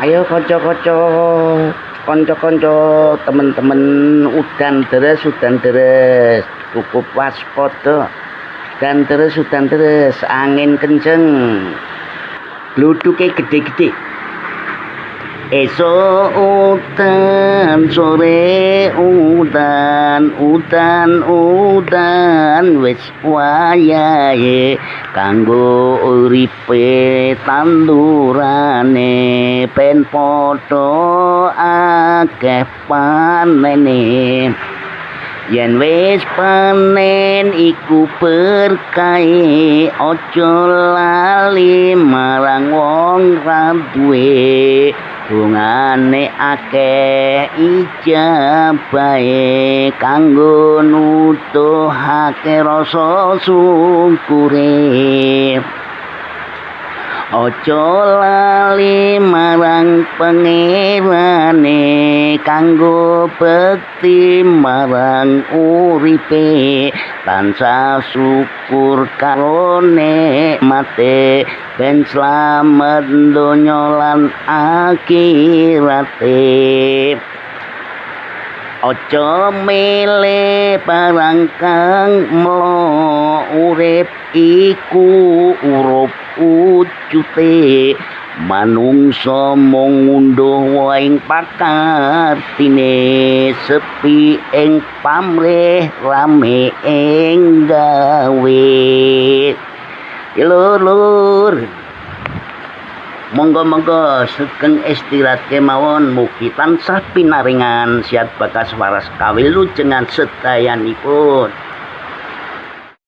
Ayo kanca-kanca, kanca-kanca, temen-temen udan deres, cukup waspada. Udan deres, angin kenceng. Gluduke gede-gede. Esok udan, sore udan, wis wayahe kanggo uripe tandurane ben padha akeh panene. Yen wis panen iku berkahe, aja lali marang wong ra duwe. Bungane akeh ijabahe kanggo nuduhake rasa syukure. Aja lali marang pangerane kanggo bekti marang uripe, tansah syukur karo nikmate ben slamet donya lan akhirate. Aja milih barang kang mlo, urip iku urup ujute. Manungsa mung ngunduh waing pakartine, sepi ing pamrih, rame ing gawe. Lur, monggo-monggo sugeng istirahat kemawon, mugi tansah pinaringan sihat bakas waras kawilujengan sedayanipun.